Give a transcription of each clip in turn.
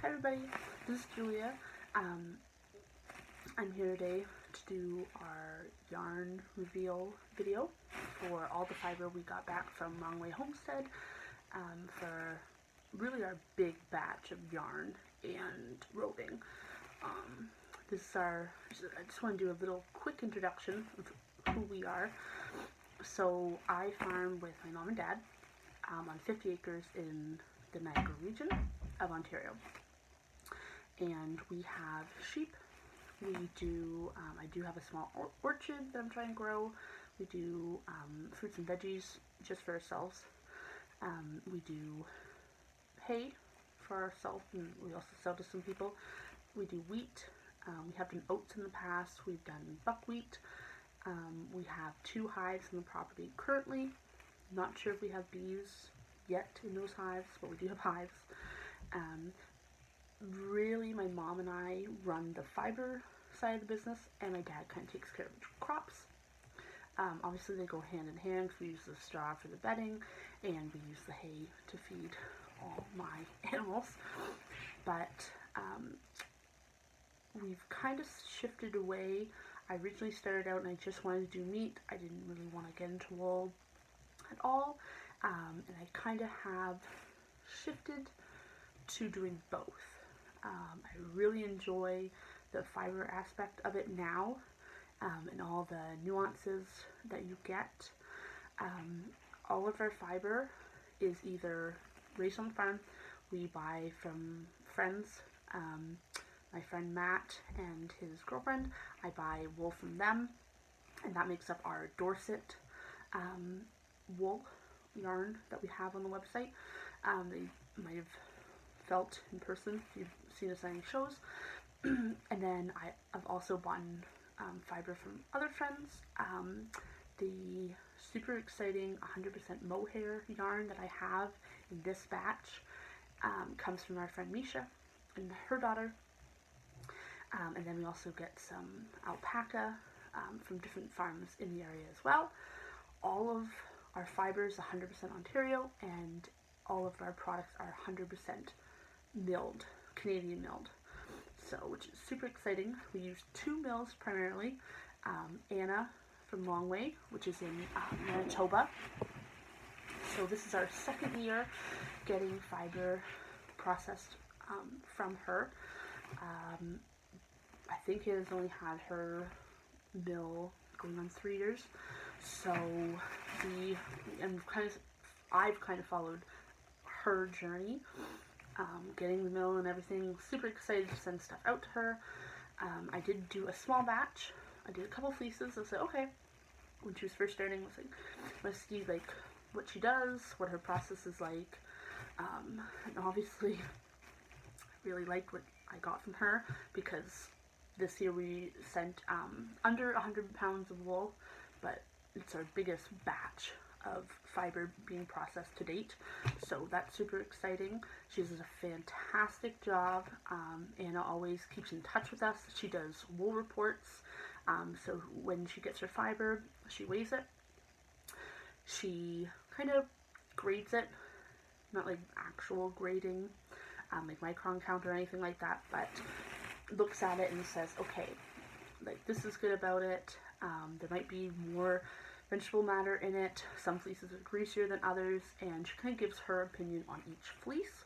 Hi everybody, this is Julia. I'm here today to do our yarn reveal video for all the fiber we got back from Long Way Homestead for really our big batch of yarn and roving. I just want to do a little quick introduction of who we are. So I farm with my mom and dad on 50 acres in the Niagara region of Ontario. And we have sheep. I do have a small orchard that I'm trying to grow. We do fruits and veggies just for ourselves. We do hay for ourselves, and we also sell to some people. We do wheat. We have done oats in the past. We've done buckwheat. We have 2 hives on the property currently. Not sure if we have bees yet in those hives, but we do have hives. Really, my mom and I run the fiber side of the business, and my dad kind of takes care of the crops. Obviously, they go hand in hand. We use the straw for the bedding, and we use the hay to feed all my animals. But we've kind of shifted away. I originally started out and I just wanted to do meat. I didn't really want to get into wool at all, and I kind of have shifted to doing both. I really enjoy the fiber aspect of it now, and all the nuances that you get. All of our fiber is either raised on the farm, we buy from friends. My friend Matt and his girlfriend, I buy wool from them, and that makes up our Dorset wool yarn that we have on the website. They might have felt in person if you've seen us on any shows. And then I've also bought fiber from other friends. The super exciting 100% mohair yarn that I have in this batch comes from our friend Misha and her daughter. And then we also get some alpaca from different farms in the area as well. All of our fiber is 100% Ontario, and all of our products are 100% milled, Canadian milled. So, which is super exciting. We use 2 mills primarily. Anna from Long Way, which is in Manitoba. So this is our 2nd year getting fiber processed from her. I think it has only had her mill going on 3 years. So I've kind of followed her journey, getting the mill and everything. Super excited to send stuff out to her. I did do a small batch. I did a couple fleeces. I said, okay, when she was first starting, I was like, let's see like what she does, what her process is like. And obviously, I really liked what I got from her, because this year we sent under 100 pounds of wool, but it's our biggest batch of fiber being processed to date, so that's super exciting. She does a fantastic job. Anna always keeps in touch with us. She does wool reports, so when she gets her fiber, she weighs it, she kind of grades it, not like actual grading, like micron count or anything like that, but looks at it and says, okay, like this is good about it. There might be more vegetable matter in it. Some fleeces are greasier than others, and she kind of gives her opinion on each fleece.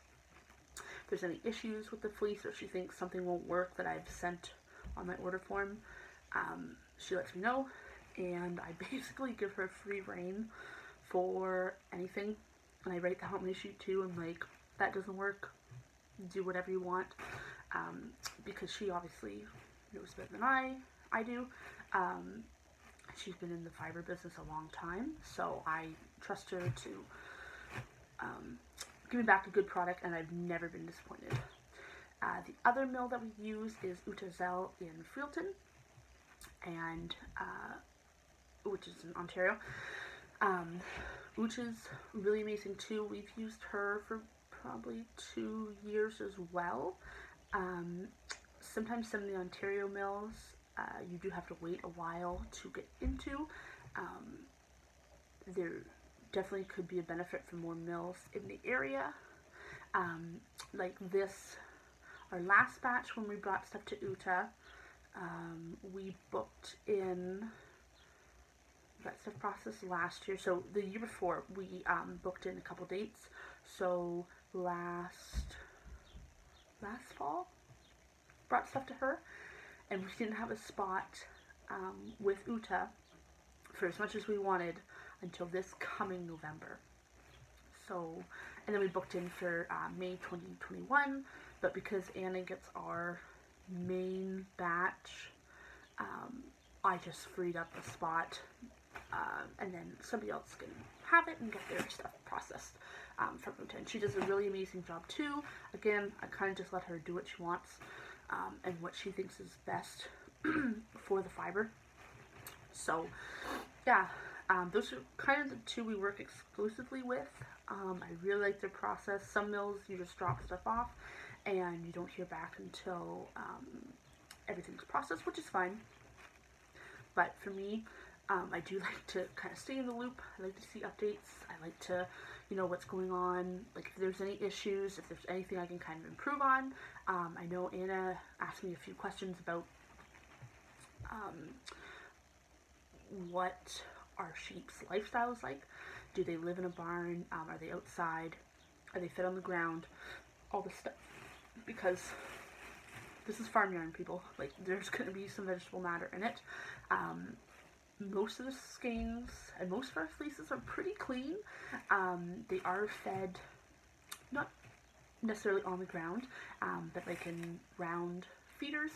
If there's any issues with the fleece, or she thinks something won't work that I've sent on my order form, she lets me know, and I basically give her free reign for anything. And I write that on my sheet too. I'm like, that doesn't work, do whatever you want, because she obviously knows better than I do. She's been in the fiber business a long time, so I trust her to give me back a good product, and I've never been disappointed. The other mill that we use is Utazel in Freelton, and which is in Ontario. Uta's really amazing too. We've used her for probably 2 years as well. Sometimes some of the Ontario mills, you do have to wait a while to get into. There definitely could be a benefit for more mills in the area. Like this our last batch when we brought stuff to Utah, we booked in, that stuff processed last year. So the year before, we booked in a couple dates. So last fall, brought stuff to her, and we didn't have a spot with Utah for as much as we wanted until this coming November. So, and then we booked in for May 2021, but because Anna gets our main batch, I just freed up the spot, and then somebody else can have it and get their stuff processed from Utah. And she does a really amazing job too. Again, I kind of just let her do what she wants, and what she thinks is best for the fiber. So, yeah, those are kind of the two we work exclusively with. I really like their process. Some mills, you just drop stuff off, and you don't hear back until everything's processed, which is fine. But for me, I do like to kind of stay in the loop. I like to see updates. I like to, what's going on. Like, if there's any issues, if there's anything I can kind of improve on. I know Anna asked me a few questions about what are sheep's lifestyle is like. Do they live in a barn? Are they outside? Are they fed on the ground? All this stuff. Because this is farm yarn, people. Like, there's going to be some vegetable matter in it. Most of the skeins and most of our fleeces are pretty clean. They are fed, not necessarily on the ground, but like in round feeders.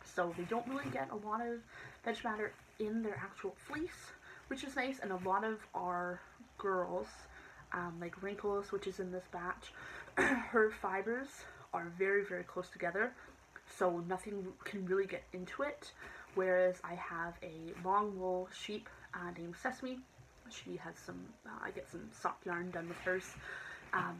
So they don't really get a lot of veg matter in their actual fleece, which is nice. And a lot of our girls, like Wrinkles, which is in this batch, her fibers are very, very close together, so nothing can really get into it. Whereas I have a long wool sheep named Sesame. She has some, I get some sock yarn done with hers.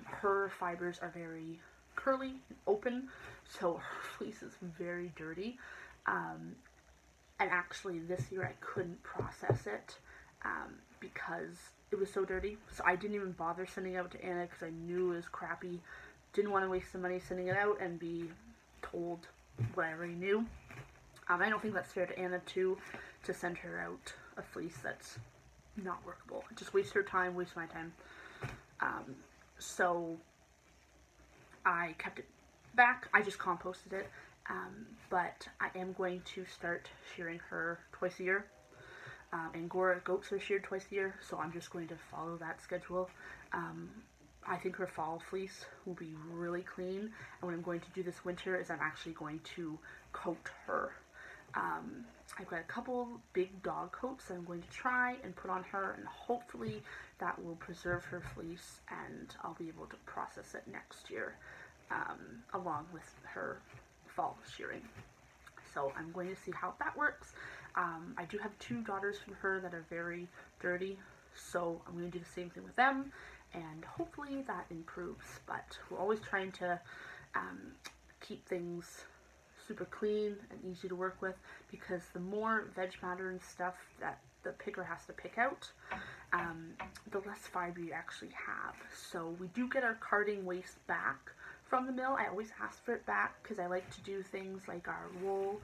Her fibers are very curly and open, so her fleece is very dirty. And actually this year I couldn't process it because it was so dirty. So I didn't even bother sending it out to Anna because I knew it was crappy. Didn't want to waste the money sending it out and be told what I already knew. I don't think that's fair to Anna too, to send her out a fleece that's not workable. Just waste her time, waste my time. So I kept it back. I just composted it. But I am going to start shearing her twice a year. Angora goats are sheared twice a year, so I'm just going to follow that schedule. I think her fall fleece will be really clean, and what I'm going to do this winter is I'm actually going to coat her. I've got a couple big dog coats that I'm going to try and put on her, and hopefully that will preserve her fleece and I'll be able to process it next year along with her fall shearing. So I'm going to see how that works. I do have two daughters from her that are very dirty, so I'm going to do the same thing with them, and hopefully that improves. But we're always trying to keep things super clean and easy to work with, because the more veg matter and stuff that the picker has to pick out, the less fiber you actually have. So we do get our carding waste back from the mill. I always ask for it back because I like to do things like our wool.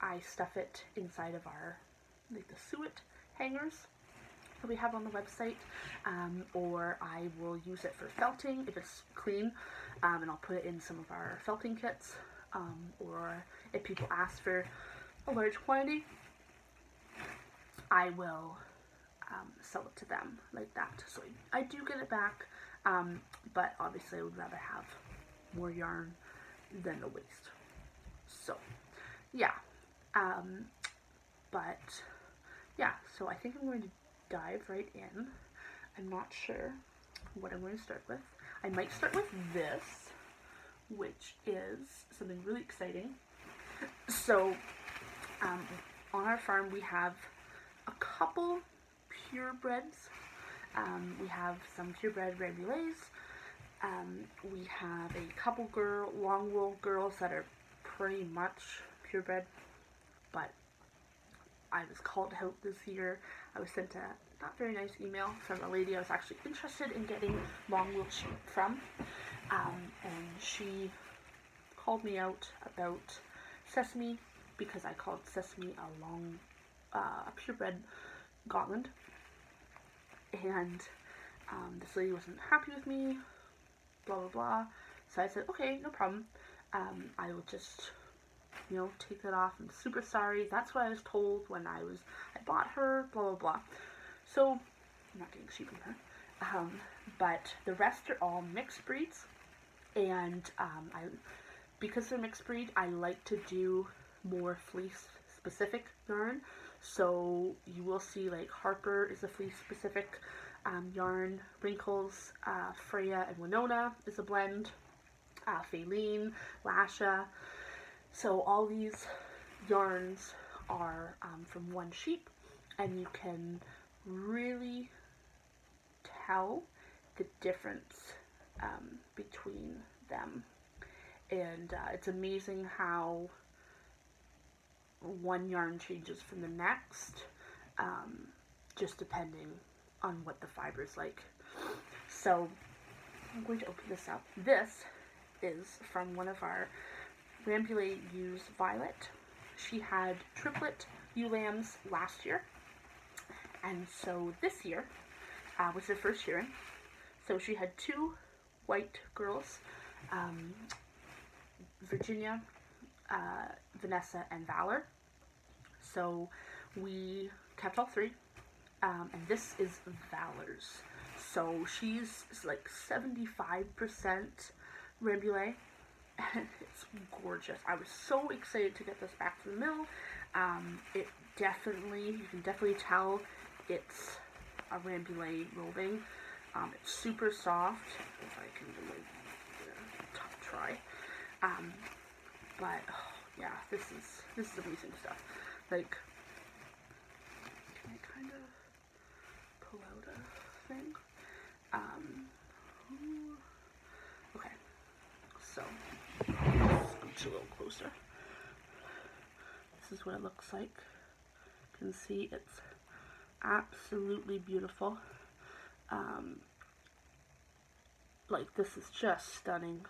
I stuff it inside of our, like the suet hangers that we have on the website, or I will use it for felting if it's clean, and I'll put it in some of our felting kits, or if people ask for a large quantity, I will sell it to them like that. So I do get it back, but obviously I would rather have more yarn than the waste. So yeah, but yeah, so I think I'm going to dive right in. I'm not sure what I'm going to start with. I might start with this, which is something really exciting. So on our farm we have a couple purebreds. We have some purebred red relays. We have a couple long wool girls that are pretty much purebred, but I was called out this year. I was sent a not very nice email from a lady I was actually interested in getting long wool sheep from, and she called me out about sesame because I called sesame a purebred Gotland, and this lady wasn't happy with me, blah blah blah. So I said, okay, no problem. I will just, take that off. I'm super sorry. That's what I was told when I bought her, blah blah blah. So I'm not getting sheep from her. But the rest are all mixed breeds, and because they're mixed breed, I like to do more fleece specific yarn. So you will see like Harper is a fleece specific yarn, Wrinkles, Freya and Winona is a blend, Faline, Lasha. So all these yarns are from one sheep, and you can really tell the difference between them. And it's amazing how one yarn changes from the next, just depending on what the fiber is like. So I'm going to open this up. This is from one of our Rambouillet ewes, Violet. She had triplet ewe lambs last year, and so this year was her first year in. So she had two white girls, Virginia, Vanessa, and Valor. So we kept all three, and this is Valor's. So she's like 75% Rambouillet, and it's gorgeous. I was so excited to get this back to the mill. You can definitely tell it's a Rambouillet roving. It's super soft. If I can do a tough try. But oh, yeah, this is amazing stuff. Like, can I kind of pull out a thing? Okay, so let's scooch a little closer. This is what it looks like. You can see it's absolutely beautiful. Like, this is just stunning.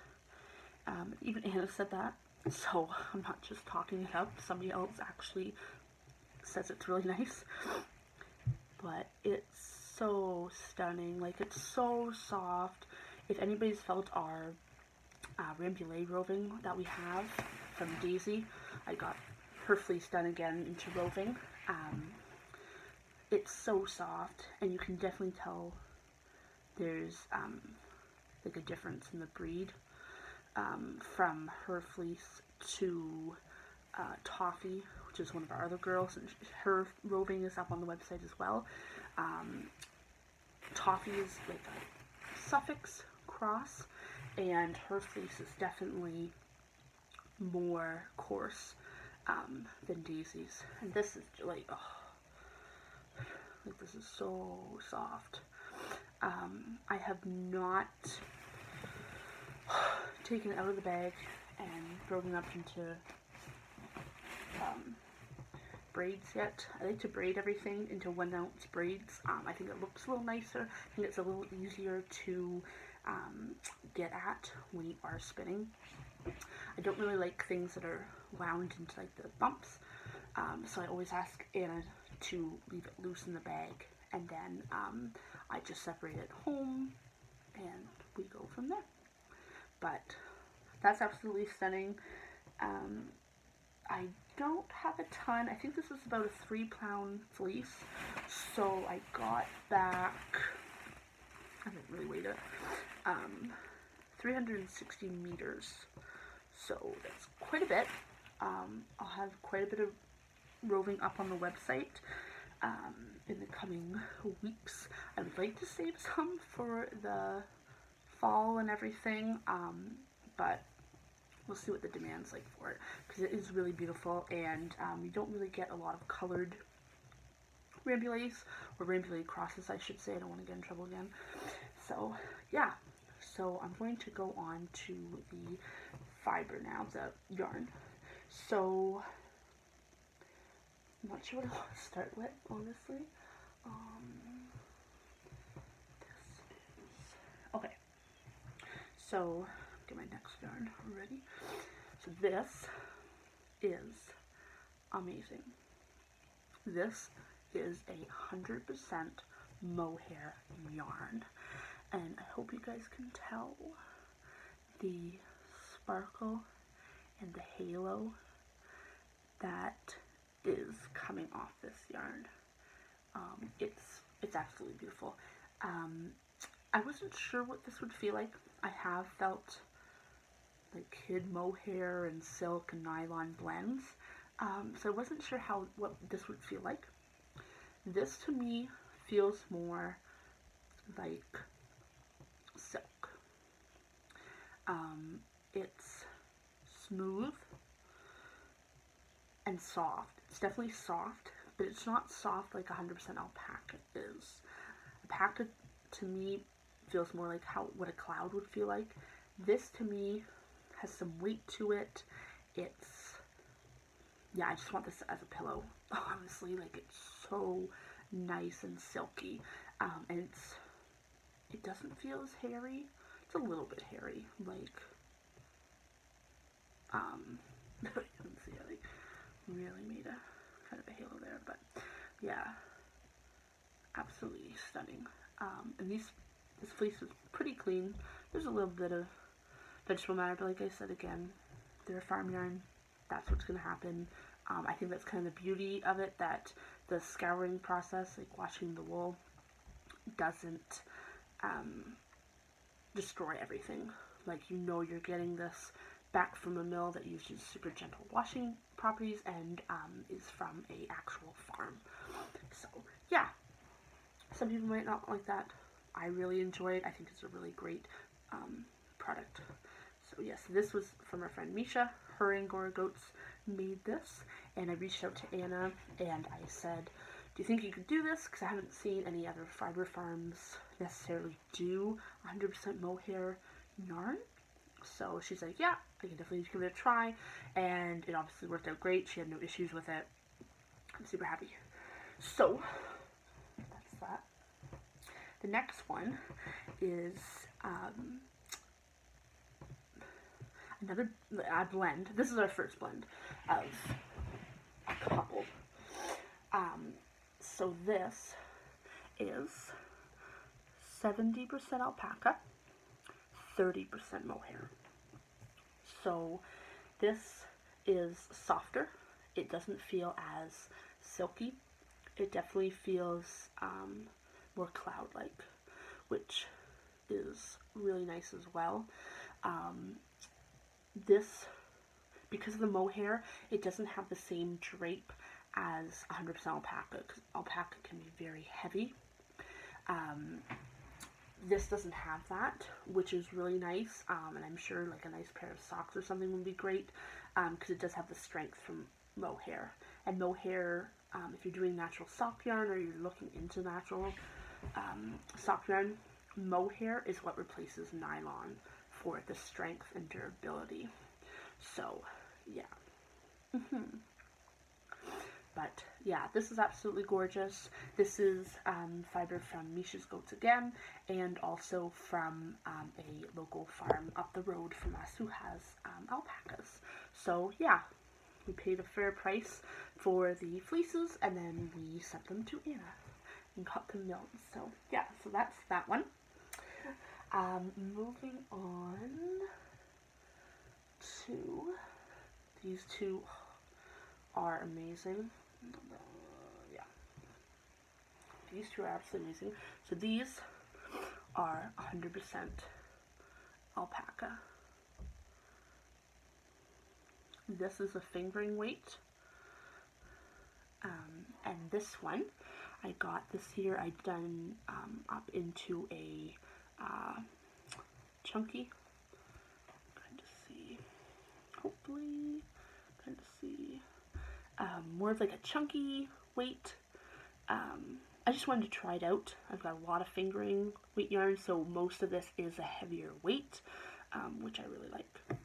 Even Anna said that, so I'm not just talking it up. Somebody else actually says it's really nice. But it's so stunning. Like, it's so soft. If anybody's felt our Rambouillet roving that we have from Daisy, I got her fleece done again into roving. It's so soft, and you can definitely tell there's like a difference in the breed from her fleece to Toffee, which is one of our other girls, and her roving is up on the website as well. Toffee is like a Suffolk cross, and her fleece is definitely more coarse than Daisy's. And this is like, oh, like this is so soft. I have not taken it out of the bag and broken up into braids yet. I like to braid everything into 1 ounce braids. I think it looks a little nicer. I think it's a little easier to get at when you are spinning. I don't really like things that are wound into like the bumps, so I always ask Anna to leave it loose in the bag, and then I just separate it home and we go from there. But that's absolutely stunning. I don't have a ton. I think this is about a 3-pound fleece, so I got back, I didn't really weight it, 360 meters, so that's quite a bit. I'll have quite a bit of roving up on the website in the coming weeks. I would like to save some for the fall and everything, but we'll see what the demand's like for it, because it is really beautiful, and you don't really get a lot of colored Rambouillets, or Rambouillet crosses, I should say. I don't want to get in trouble again. So yeah, so I'm going to go on to the fiber now, the yarn. So I'm not sure what I want to start with, honestly. This is okay. So get my next yarn ready. So this is amazing. This is 100% mohair yarn, and I hope you guys can tell the sparkle and the halo that is coming off this yarn. It's absolutely beautiful. I wasn't sure what this would feel like. I have felt like kid mohair and silk and nylon blends, so I wasn't sure what this would feel like. This to me feels more like silk. It's smooth and soft. It's definitely soft, but it's not soft like 100% alpaca is. Alpaca to me feels more like what a cloud would feel like. This to me has some weight to it. Yeah, I just want this as a pillow. Honestly, like, it's so nice and silky, and it doesn't feel as hairy. It's a little bit hairy, like, you can see I really made a kind of a halo there, but yeah, absolutely stunning. And this fleece is pretty clean. There's a little bit of vegetable matter, but like I said again, they're a farm yarn. That's what's going to happen. I think that's kind of the beauty of it, that the scouring process, like washing the wool, doesn't destroy everything. Like, you know, you're getting this back from a mill that uses super gentle washing properties and is from a actual farm. So yeah, some people might not like that. I really enjoy it. I think it's a really great product. So yes, this was from our friend Misha. Her Angora goats made this, and I reached out to Anna and I said, do you think you could do this? Because I haven't seen any other fiber farms necessarily do 100% mohair yarn. So she's like, yeah, I can definitely give it a try, and it obviously worked out great. She had no issues with it. I'm super happy. So that's that. The next one is another blend. This is our first blend of a couple. So this is 70% alpaca, 30% mohair. So this is softer. It doesn't feel as silky. It definitely feels more cloud-like, which is really nice as well. This, because of the mohair, it doesn't have the same drape as 100% alpaca, because alpaca can be very heavy. This doesn't have that, which is really nice, and I'm sure like a nice pair of socks or something would be great, because it does have the strength from mohair. And mohair, if you're doing natural sock yarn or you're looking into natural sock yarn, mohair is what replaces nylon for the strength and durability. So yeah. But yeah, this is absolutely gorgeous. This is fiber from Misha's Goats again, and also from a local farm up the road from us who has alpacas. So yeah, we paid a fair price for the fleeces, and then we sent them to Anna and got them milled. So yeah, so that's that one. Moving on to these two are amazing. Yeah, these two are absolutely amazing. So these are 100% alpaca. This is a fingering weight, and this one, I got this here. I done up into a chunky. Kind of see, hopefully, kind of see. More of like a chunky weight. I just wanted to try it out. I've got a lot of fingering weight yarn, so most of this is a heavier weight, which I really like.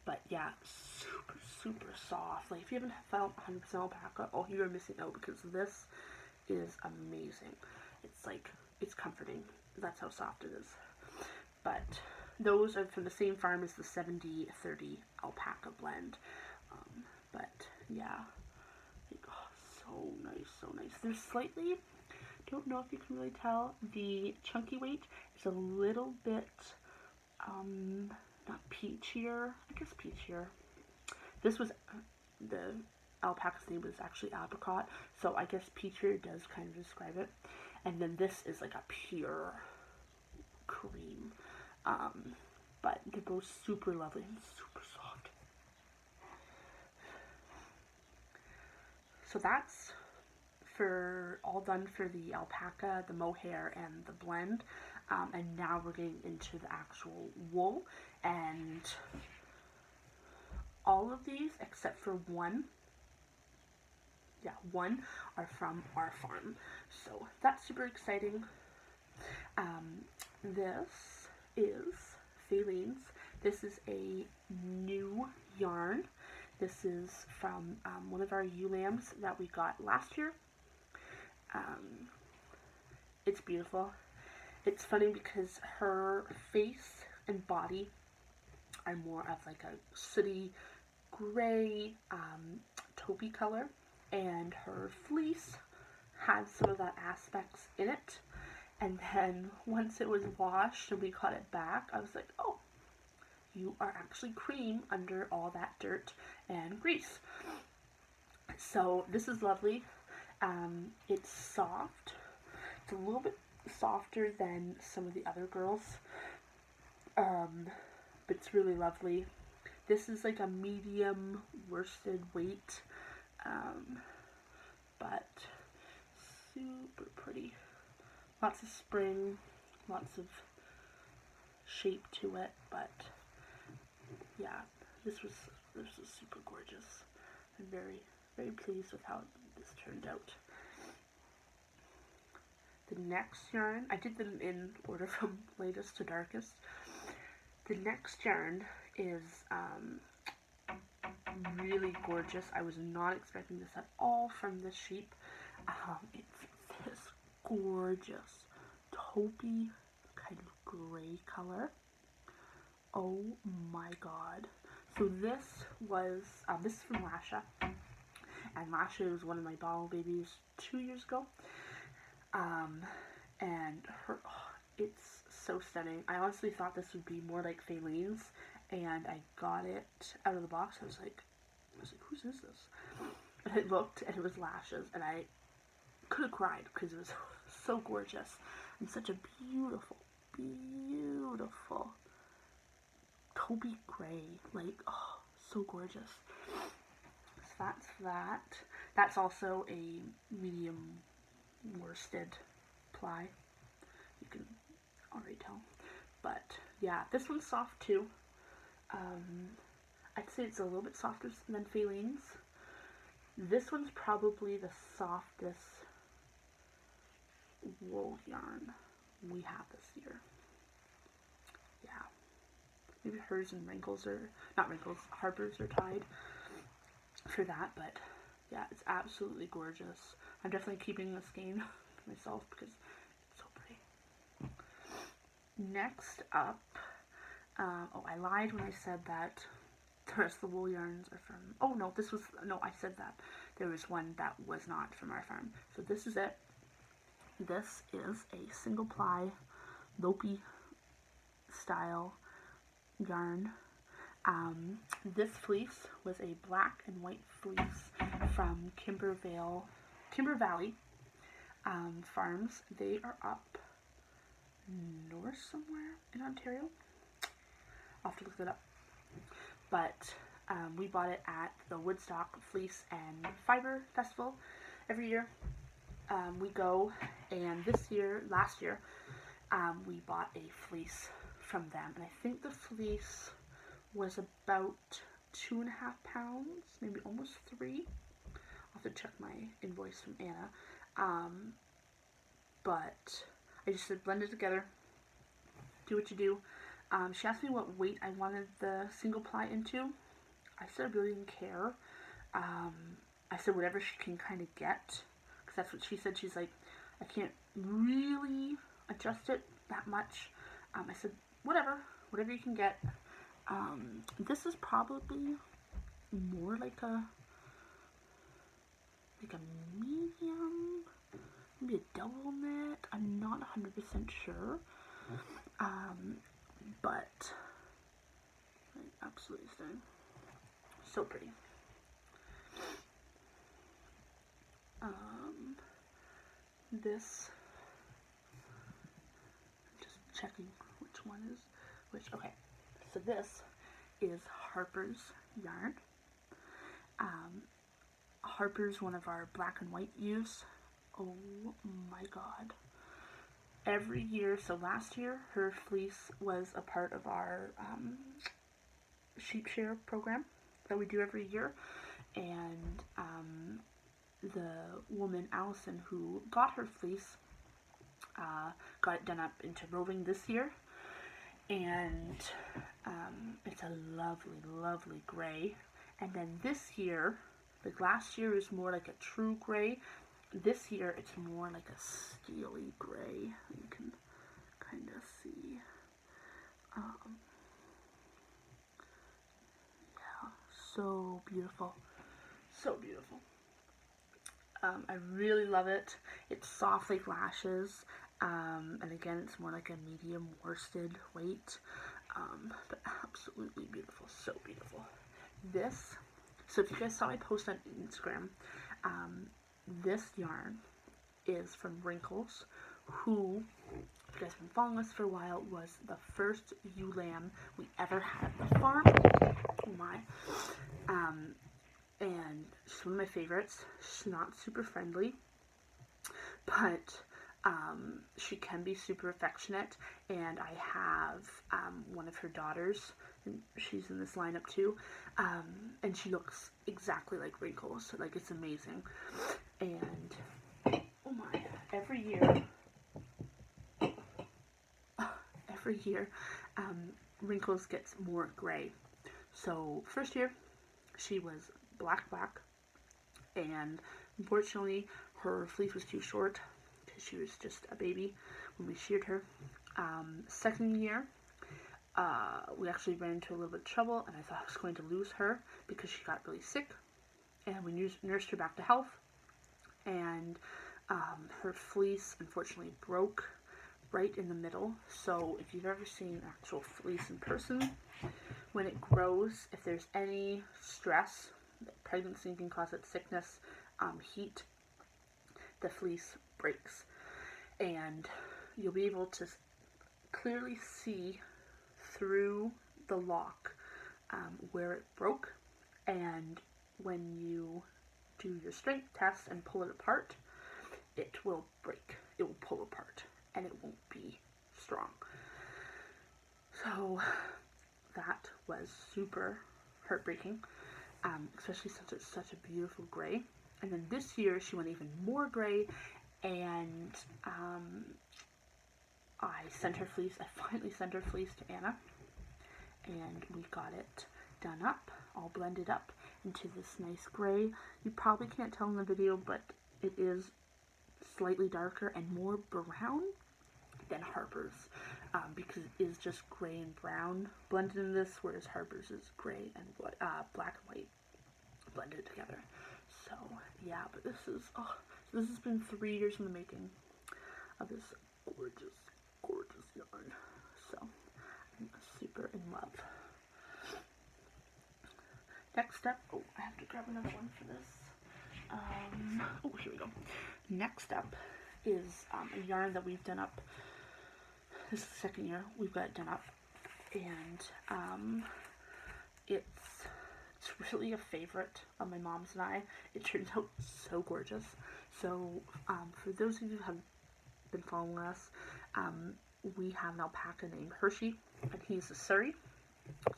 But yeah, super, super soft. Like, if you haven't felt 100% alpaca, oh, you're missing out, because this is amazing. It's like, it's comforting. That's how soft it is. But those are from the same farm as the 70/30 alpaca blend. But yeah, like, oh, so nice, so nice. They're slightly, don't know if you can really tell, the chunky weight is a little bit, not peachier, I guess peachier. This was, the alpaca's name was actually apricot, so I guess peachier does kind of describe it. And then this is like a pure cream. But they're both super lovely and super soft. So that's all done for the alpaca, the mohair, and the blend. And now we're getting into the actual wool. And all of these, except for one, are from our farm. So that's super exciting. This is Fayleen's. This is a new yarn. This is from one of our ewe lambs that we got last year. It's beautiful. It's funny because her face and body are more of like a sooty gray taupey color, and her fleece had some of that aspects in it. And then once it was washed and we got it back, I was like, oh, you are actually cream under all that dirt and grease. So this is lovely. It's soft. It's a little bit softer than some of the other girls. But it's really lovely. This is like a medium worsted weight. But super pretty. Lots of spring, lots of shape to it, but yeah, this was super gorgeous. I'm very, very pleased with how this turned out. The next yarn, I did them in order from latest to darkest. The next yarn is really gorgeous. I was not expecting this at all from this sheep. It's this gorgeous taupey kind of gray color. Oh my god. So this was, this is from Lasha, and Lasha was one of my bottle babies 2 years ago, and her, it's so stunning. I honestly thought this would be more like Fayleen's, and I got it out of the box. I was like, whose is this? And I looked, and it was Lasha's, and I could have cried because it was so gorgeous and such a beautiful, beautiful taupey gray. Like, oh, so gorgeous. So that's that. That's also a medium worsted ply. You can already tell. But yeah, this one's soft too. I'd say it's a little bit softer than Fayleen's. This one's probably the softest wool yarn we have this year. Yeah. Maybe hers and wrinkles are, not wrinkles, Harper's are tied for that, but yeah, it's absolutely gorgeous. I'm definitely keeping the skein for myself because it's so pretty. Next up, oh, I lied when I said that the rest of the wool yarns are from, oh no, I said that. There was one that was not from our farm. So this is it. This is a single ply, lopey style yarn. This fleece was a black and white fleece from Kimber Valley Farms. They are up north somewhere in Ontario. I'll have to look that up. But we bought it at the Woodstock Fleece and Fibre Festival every year. We go, and last year, we bought a fleece from them, and I think the fleece was about 2.5 pounds, maybe almost 3. I'll have to check my invoice from Anna. But I just said blend it together, do what you do. She asked me what weight I wanted the single ply into. I said I really didn't care. I said whatever she can kind of get, because that's what she said. She's like, I can't really adjust it that much. I said, whatever, whatever you can get. This is probably more like a medium, maybe a double knit. I'm not 100% sure, but absolutely stunning. So pretty. This, just checking which one is which. Okay, so this is Harper's yarn. Harper's one of our black and white ewes. Oh my god. Every year, so last year, her fleece was a part of our sheep share program that we do every year. And the woman, Allison, who got her fleece, got it done up into roving this year. And it's a lovely, lovely gray. And then this year, like last year was more like a true gray. This year it's more like a steely gray. You can kind of see. Yeah, so beautiful. So beautiful. I really love it. It's soft like lashes. And again, it's more like a medium worsted weight. But absolutely beautiful. So beautiful. This, so if you guys saw my post on Instagram, this yarn is from Wrinkles, who, if you guys have been following us for a while, was the first ewe lamb we ever had at the farm. Oh my. And she's one of my favorites. She's not super friendly, but she can be super affectionate, and I have one of her daughters, and she's in this lineup too, and she looks exactly like Wrinkles. Like, it's amazing. And oh my, every year Wrinkles gets more gray. So first year she was black, and unfortunately her fleece was too short because she was just a baby when we sheared her. Second year, we actually ran into a little bit of trouble, and I thought I was going to lose her because she got really sick, and we nursed her back to health, and her fleece unfortunately broke right in the middle. So if you've ever seen actual fleece in person, when it grows, if there's any stress, pregnancy can cause it, sickness, heat, the fleece breaks, and you'll be able to clearly see through the lock where it broke, and when you do your strength test and pull it apart, it will break. It will pull apart, and it won't be strong. So that was super heartbreaking, especially since it's such a beautiful gray. And then this year she went even more gray, and I finally sent her fleece to Anna, and we got it done up, all blended up into this nice gray. You probably can't tell in the video, but it is slightly darker and more brown than Harper's, because it is just gray and brown blended in this, whereas Harper's is gray and black and white blended together. So yeah, but this has been 3 years in the making of this gorgeous, gorgeous yarn. So I'm super in love. Next up, I have to grab another one for this. Here we go. Next up is a yarn that we've done up. This is the second year we've got it done up, and it's really a favorite of my mom's and I. It turns out so gorgeous. So for those of you who have been following us, we have an alpaca named Hershey, and he's a Surrey,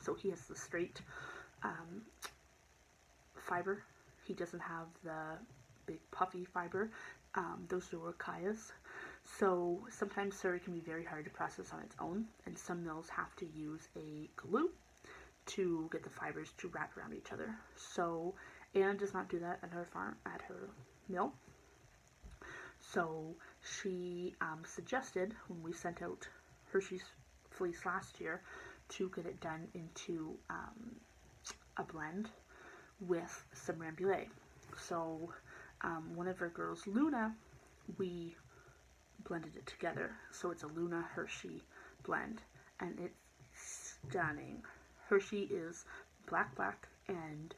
so he has the straight fiber. He doesn't have the big puffy fiber. Those are Orchias. So sometimes Surrey can be very hard to process on its own, and some mills have to use a glue to get the fibers to wrap around each other. So Anna does not do that at her farm, at her mill. So she suggested, when we sent out Hershey's fleece last year, to get it done into a blend with some Rambouillet. So one of our girls, Luna, we blended it together. So it's a Luna Hershey blend, and it's stunning. Hershey is black, and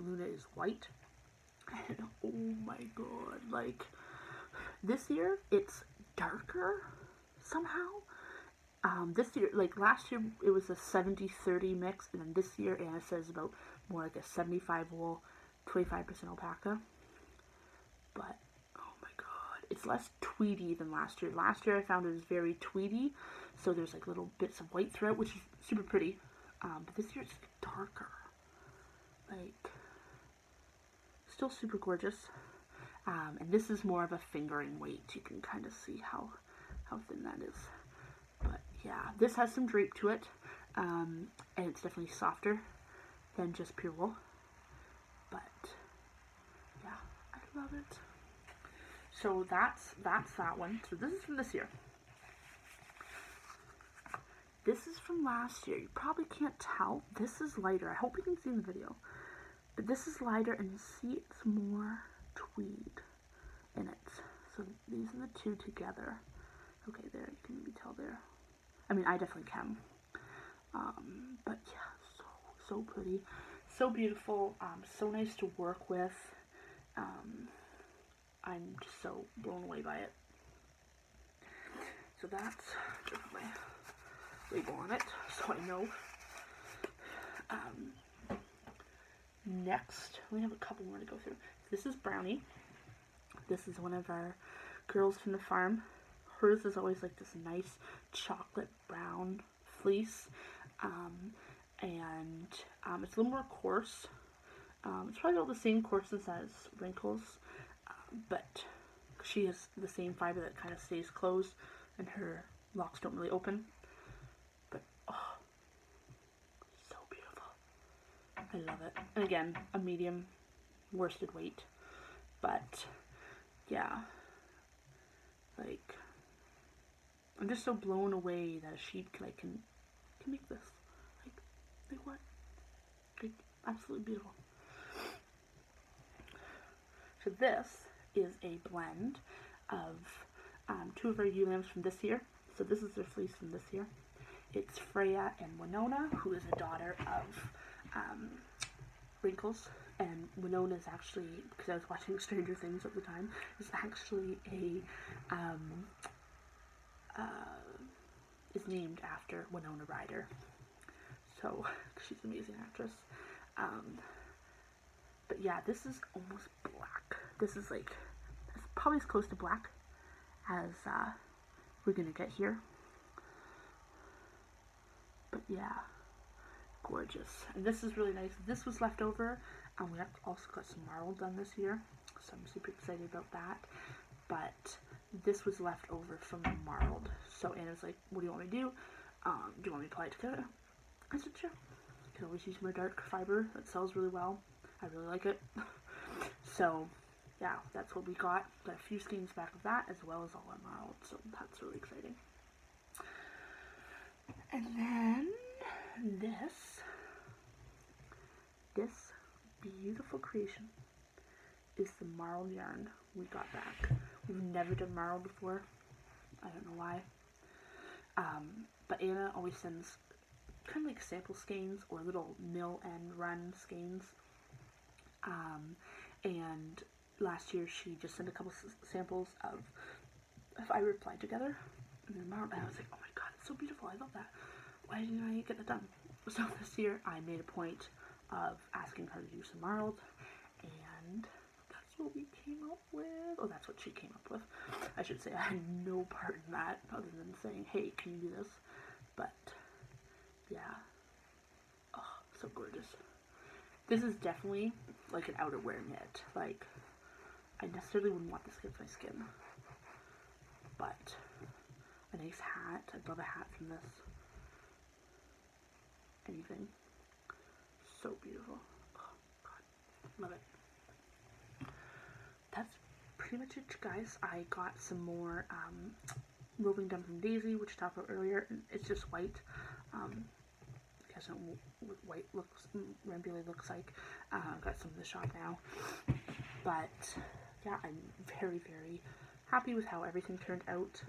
Luna is white. And oh my god, like, this year it's darker somehow. This year, like last year, it was a 70-30 mix, and then this year Anna says about more like a 75 wool, 25% alpaca. But oh my god, it's less tweedy than last year. Last year I found it was very tweedy, so there's like little bits of white throughout, which is super pretty. But this year it's darker, like still super gorgeous. And this is more of a fingering weight. You can kind of see how thin that is. But yeah, this has some drape to it, and it's definitely softer than just pure wool. But yeah, I love it. So that's that one. So this is from this year. This is from last year. You probably can't tell. This is lighter. I hope you can see in the video. But this is lighter, and you see it's more tweed in it. So these are the two together. Okay, there, you can maybe tell there. I mean, I definitely can. But yeah, so pretty. So beautiful. So nice to work with. I'm just so blown away by it. So that's just my label on it, so I know. Next, we have a couple more to go through. This is Brownie. This is one of our girls from the farm. Hers is always like this nice chocolate brown fleece, and it's a little more coarse. It's probably all the same coarseness as Wrinkles, but she has the same fiber that kind of stays closed, and her locks don't really open. But oh, so beautiful. I love it. And again, a medium worsted weight, but yeah, like, I'm just so blown away that a sheep can make this. Like what? Like, absolutely beautiful. So this is a blend of two of our ewe lambs from this year. So this is their fleece from this year. It's Freya and Winona, who is a daughter of Wrinkles. And Winona is actually, because I was watching Stranger Things at the time, is actually is named after Winona Ryder. So she's an amazing actress. But yeah, this is almost black. This is like, it's probably as close to black as we're gonna get here. But yeah, gorgeous. And this is really nice. This was left over, and we also got some marl done this year, so I'm super excited about that. But this was left over from the marled. So Anna's like, what do you want me to do? Do you want me to apply it together? I said, sure. You can always use my dark fiber. That sells really well. I really like it. So yeah, that's what we got. Got a few skeins back of that, as well as all our marled. So that's really exciting. And then this beautiful creation is the marled yarn we got back. We've never done marled before. I don't know why. But Anna always sends kind of like sample skeins or little mill and run skeins. And last year she just sent a couple samples of fiber applied together, and then marled, and I was like, oh my god, it's so beautiful. I love that. Why didn't I get that done? So this year I made a point of asking her to do some marled, and that's what we came up with. Oh, that's what she came up with. I should say I had no part in that other than saying, hey, can you do this? But yeah, oh, so gorgeous. This is definitely like an outerwear knit. Like, I necessarily wouldn't want this against my skin, but a nice hat. I'd love a hat from this. Anything. So beautiful. Oh god, love it. That's pretty much it, guys. I got some more roving dumpling daisy, which I talked about earlier, and it's just white. guys know what white rambouillet looks like. I've got some in the shop now. But yeah, I'm very, very happy with how everything turned out.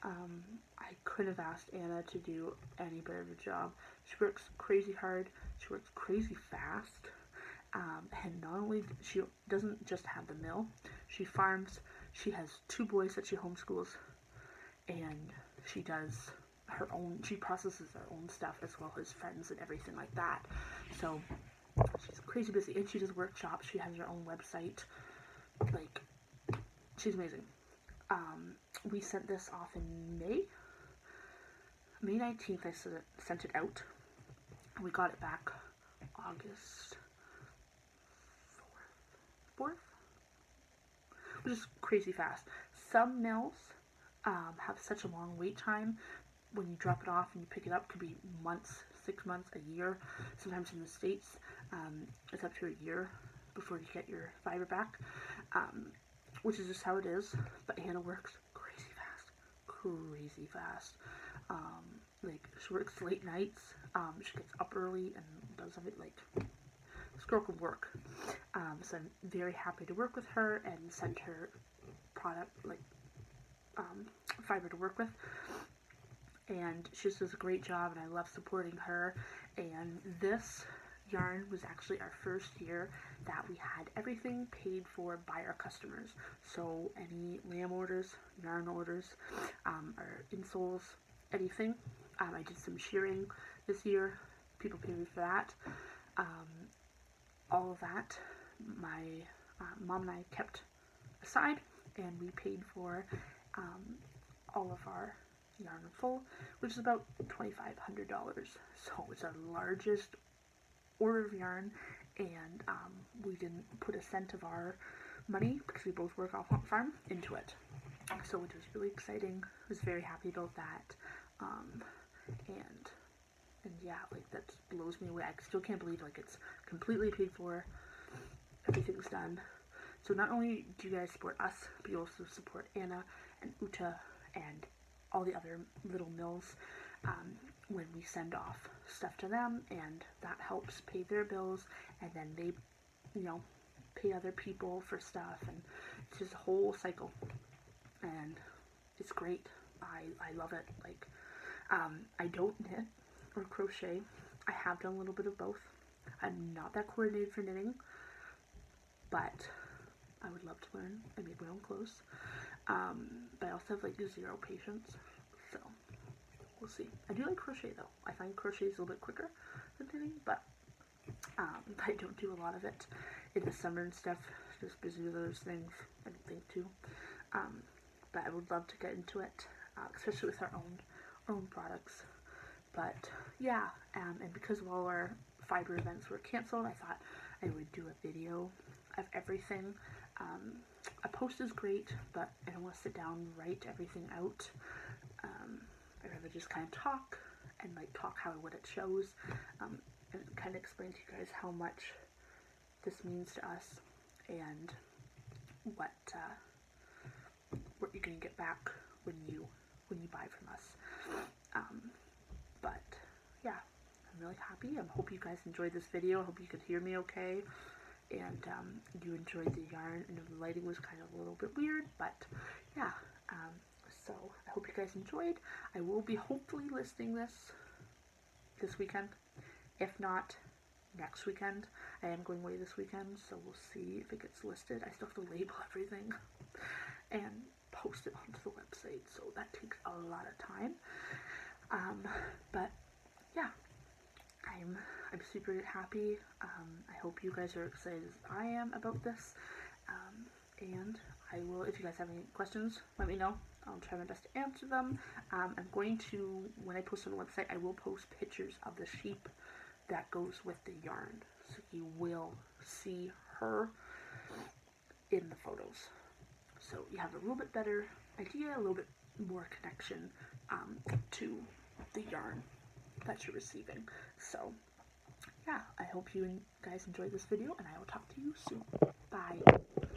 I couldn't have asked Anna to do any better of a job. She works crazy hard. She works crazy fast. And not only, she doesn't just have the mill, she farms. She has 2 boys that she homeschools, and she does her own, she processes her own stuff as well as friends and everything like that. So she's crazy busy, and she does workshops. She has her own website. Like, she's amazing. We sent this off in May 19th. I sent it out, and we got it back August 4th, which is crazy fast. Some mills have such a long wait time. When you drop it off and you pick it up, it could be months, 6 months, a year. Sometimes in the States, it's up to a year before you get your fiber back, which is just how it is. But Hannah works crazy fast. Like, she works late nights. She gets up early and does something. Like, this girl can work. So I'm very happy to work with her and send her product, like, fiber to work with. And she just does a great job, and I love supporting her. And this yarn was actually our first year that we had everything paid for by our customers. So any lamb orders, yarn orders, or insoles, anything. I did some shearing this year. People paid me for that. All of that, my mom and I kept aside, and we paid for all of our yarn in full, which is about $2,500. So it's our largest order of yarn, and we didn't put a cent of our money, because we both work off farm, into it. So it was really exciting. I was very happy about that. And yeah, like, that blows me away. I still can't believe, like, it's completely paid for. Everything's done. So not only do you guys support us, but you also support Anna and Uta and all the other little mills when we send off stuff to them, and that helps pay their bills, and then they, you know, pay other people for stuff, and it's just a whole cycle, and it's great. I love it. Like, I don't knit or crochet. I have done a little bit of both. I'm not that coordinated for knitting, but I would love to learn. I make my own clothes. But I also have, like, 0 patience, so we'll see. I do like crochet, though. I find crochet is a little bit quicker than knitting, but I don't do a lot of it in the summer and stuff. Just busy with those things. I don't think too. But I would love to get into it, especially with our own products. But yeah, and because of all our fiber events were canceled, I thought I would do a video of everything. A post is great, but I don't want to sit down and write everything out. I'd rather just kind of talk, and, like, talk what it shows, and kind of explain to you guys how much this means to us, and what you're going to get back when you buy from us. But yeah, I'm really happy. I hope you guys enjoyed this video. I hope you could hear me okay, and you enjoyed the yarn. I know the lighting was kind of a little bit weird, but yeah. So I hope you guys enjoyed. I will be hopefully listing this weekend. If not, next weekend. I am going away this weekend, so we'll see if it gets listed. I still have to label everything and post it onto the website, so that takes a lot of time. But yeah, I'm super happy. I hope you guys are excited as I am about this. And I will, if you guys have any questions, let me know. I'll try my best to answer them. I'm going to, when I post on the website, I will post pictures of the sheep that goes with the yarn, so you will see her in the photos. So you have a little bit better idea, a little bit more connection to the yarn that you're receiving. So yeah, I hope you guys enjoyed this video, and I will talk to you soon. Bye.